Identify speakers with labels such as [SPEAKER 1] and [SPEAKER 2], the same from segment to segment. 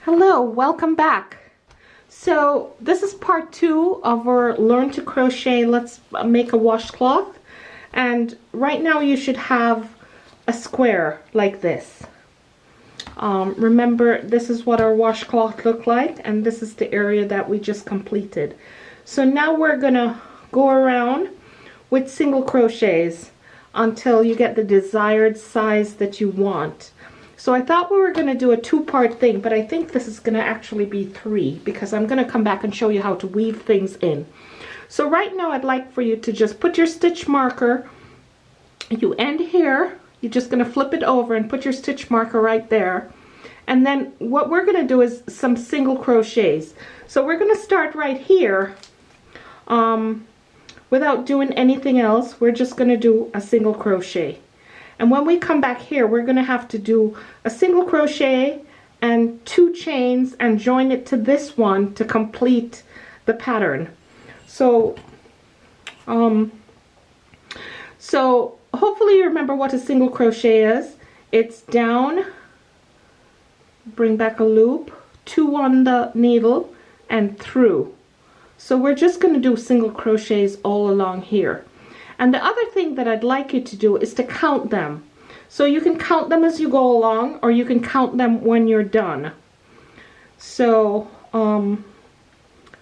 [SPEAKER 1] Hello, welcome back. So this is part 2 of our Learn to Crochet Let's Make a Washcloth. And right now you should have a square like this. Remember, this is what our washcloth looked like, and this is the area that we just completed. So now we're gonna go around with single crochets until you get the desired size that you want. So I thought we were going to do a two-part thing, but I think this is going to actually be 3 because I'm going to come back and show you how to weave things in. So right now I'd like for you to just put your stitch marker, you end here, you're just going to flip it over and put your stitch marker right there. And then what we're going to do is some single crochets. So we're going to start right here without doing anything else. We're just going to do a single crochet. And when we come back here, we're going to have to do a single crochet and 2 chains and join it to this one to complete the pattern. So hopefully you remember what a single crochet is. It's down, bring back a loop, 2 on the needle, and through. So we're just going to do single crochets all along here. And the other thing that I'd like you to do is to count them. So you can count them as you go along, or you can count them when you're done. So I'm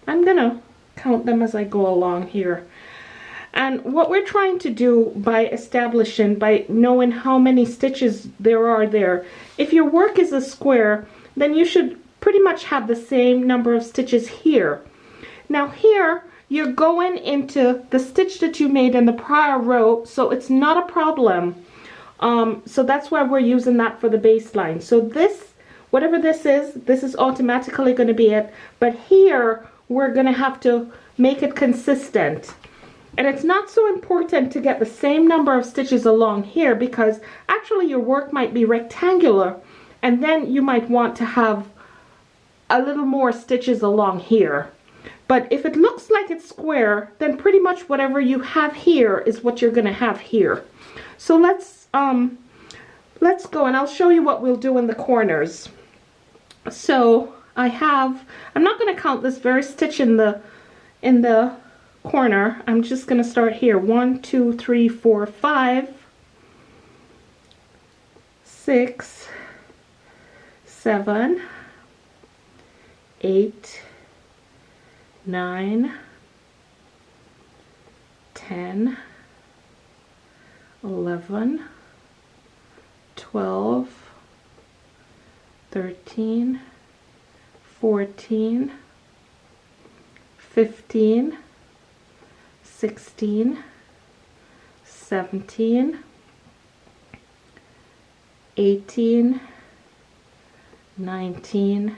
[SPEAKER 1] gonna count them as I go along here. And what we're trying to do by knowing how many stitches there are there, if your work is a square, then you should pretty much have the same number of stitches here. Now here, you're going into the stitch that you made in the prior row, so it's not a problem. So that's why we're using that for the baseline. So this, whatever this is automatically going to be it. But here, we're going to have to make it consistent. And it's not so important to get the same number of stitches along here, because actually your work might be rectangular, and then you might want to have a little more stitches along here. But if it looks like it's square, then pretty much whatever you have here is what you're going to have here. So let's go, and I'll show you what we'll do in the corners. So I'm not going to count this very stitch in the corner. I'm just going to start here. 1, 2, 3, 4, 5, 6, 7, 8, 9, 10, 11, 12, 13, 14, 15, 16, 17, 18, 19,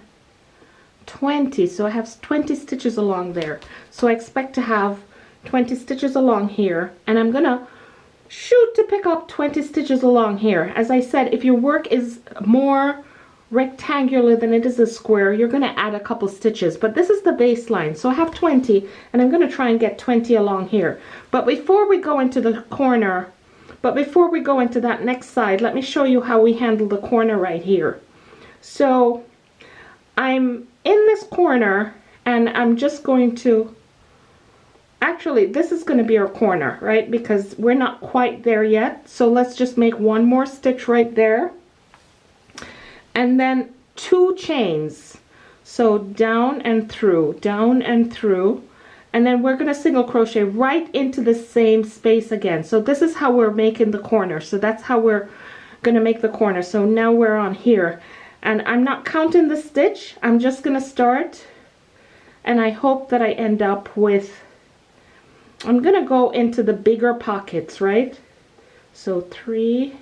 [SPEAKER 1] 20. So I have 20 stitches along there. So I expect to have 20 stitches along here, and I'm gonna shoot to pick up 20 stitches along here. As I said, if your work is more rectangular than it is a square, you're gonna add a couple stitches, but this is the baseline. So I have 20, and I'm gonna try and get 20 along here. But before we go into the corner, before we go into that next side, let me show you how we handle the corner right here. So I'm in this corner, and I'm just going to, actually this is going to be our corner, right, because we're not quite there yet. So let's just make one more stitch right there, and then 2 chains. So down and through, and then we're going to single crochet right into the same space again. So this is how we're making the corner. So that's how we're going to make the corner. So now we're on here, and I'm not counting the stitch. I'm just going to start, and I hope that I end up with, I'm going to go into the bigger pockets, right? So 3,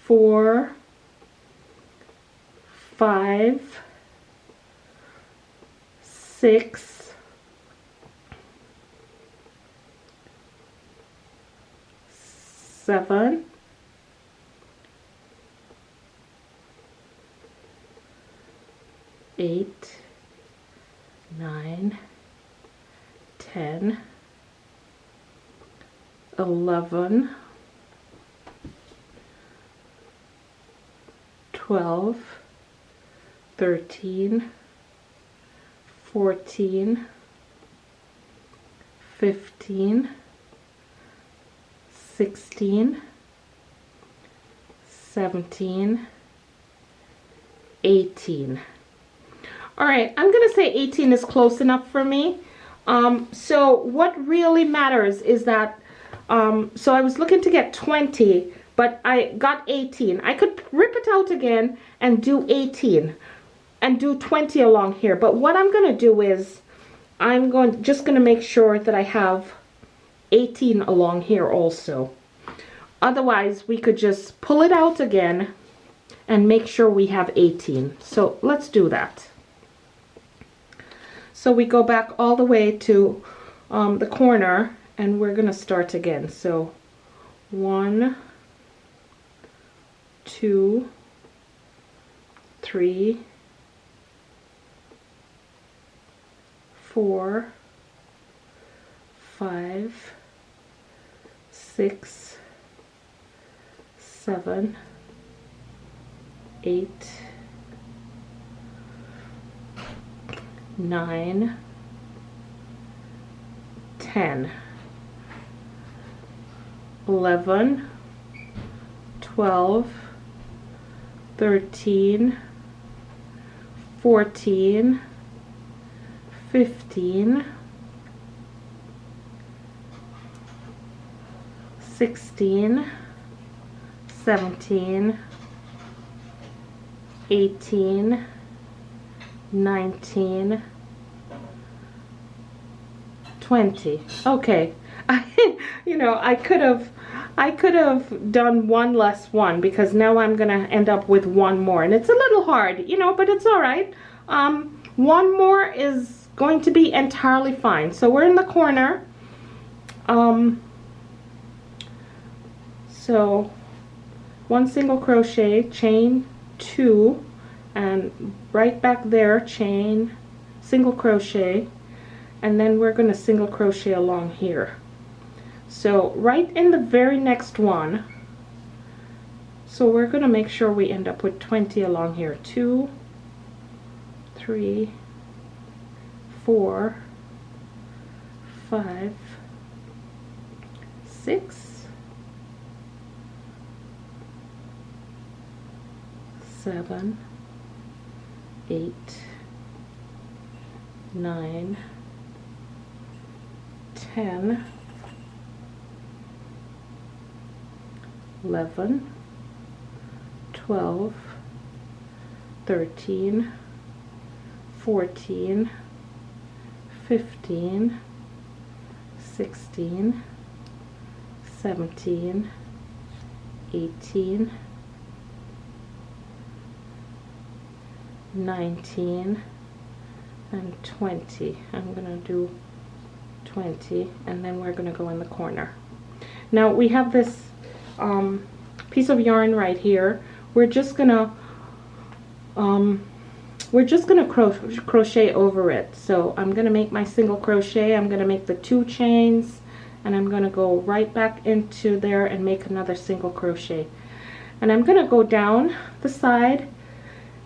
[SPEAKER 1] 4, 5, 6, 7, 8, 9, 10, 11, 12, 13, 14, 15, 16, 17, 18. All right, I'm gonna say 18 is close enough for me. So what really matters is that, so I was looking to get 20, but I got 18. I could rip it out again and do 18 and do 20 along here. But what I'm gonna do is I'm just gonna make sure that I have 18 along here also. Otherwise, we could just pull it out again and make sure we have 18. So let's do that. So we go back all the way to the corner, and we're gonna start again. So 1, 2, 3, 4, 5, 6, 7, 8, 9, 10, 11, 12, 13, 14, 15, 16, 17, 18, 19, 20. Okay. I could have done one less one, because now I'm gonna end up with one more, and it's a little hard, but it's all right. One more is going to be entirely fine. So we're in the corner. So 1 single crochet, chain 2, and right back there chain, single crochet, and then we're going to single crochet along here. So right in the very next one, so we're going to make sure we end up with 20 along here. 2, 3, 4, 5, 6, 7, 8, 9, 10, 11, 12, 13, 14, 15, 16, 17, 18, 19, and 20. I'm gonna do 20, and then we're gonna go in the corner. Now we have this piece of yarn right here. We're just gonna crochet over it. So I'm gonna make my single crochet. I'm gonna make the 2 chains, and I'm gonna go right back into there and make another single crochet. And I'm gonna go down the side,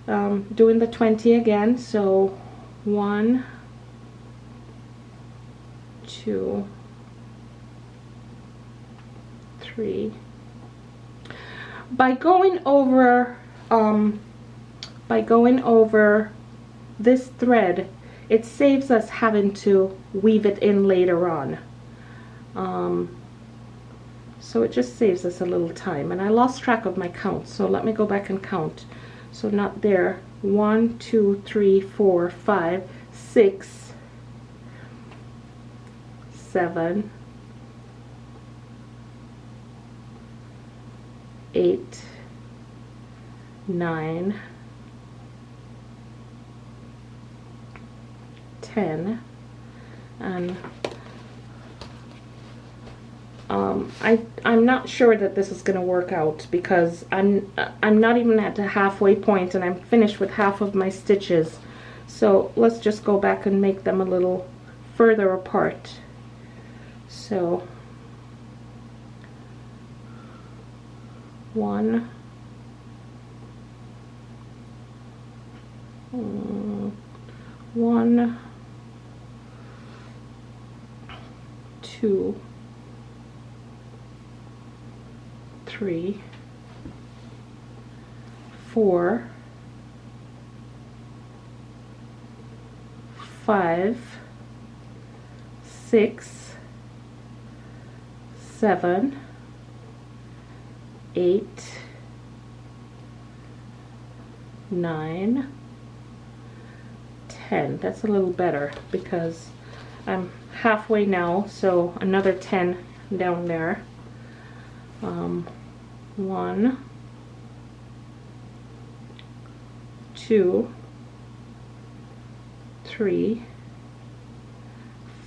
[SPEAKER 1] doing the 20 again. So 1, 2, 3. By going over this thread, it saves us having to weave it in later on. So it just saves us a little time. And I lost track of my count, so let me go back and count. So not there. 1, 2, 3, 4, 5, 6, 7, 8, 9, 10, and I'm not sure that this is going to work out, because I'm not even at the halfway point, and I'm finished with half of my stitches. So let's just go back and make them a little further apart. So 1, 1, 2, 3, 4, 5, 6, 7, 8, 9, 10. That's a little better because I'm halfway now, so another 10 down there. 1, 2, 3,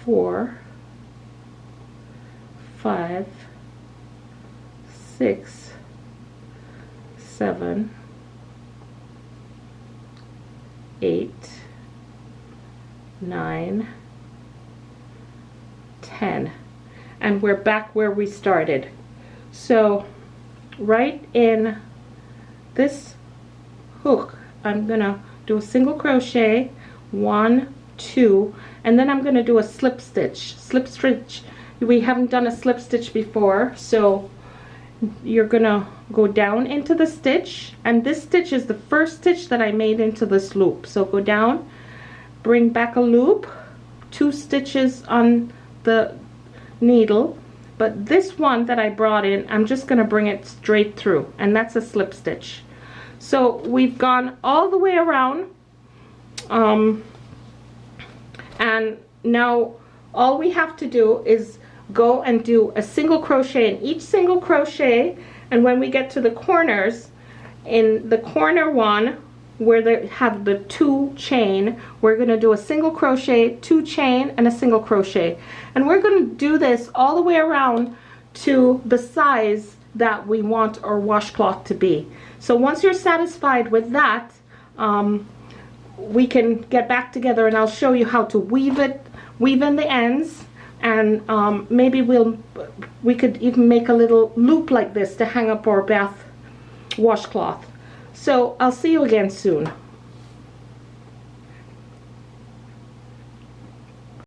[SPEAKER 1] 4, 5, 6, 7, 8, 9, 10, and we're back where we started. So right in this hook I'm gonna do a single crochet, 1, 2, and then I'm gonna do a slip stitch. We haven't done a slip stitch before, so you're gonna go down into the stitch, and this stitch is the first stitch that I made into this loop. So go down, bring back a loop, 2 stitches on the needle, but this one that I brought in, I'm just gonna bring it straight through, and that's a slip stitch. So we've gone all the way around, and now all we have to do is go and do a single crochet in each single crochet, and when we get to the corners, in the corner one where they have the 2 chain, we're going to do a single crochet, 2 chain, and a single crochet, and we're going to do this all the way around to the size that we want our washcloth to be. So once you're satisfied with that, we can get back together and I'll show you how to weave in the ends, and maybe we could even make a little loop like this to hang up our bath washcloth. So I'll see you again soon.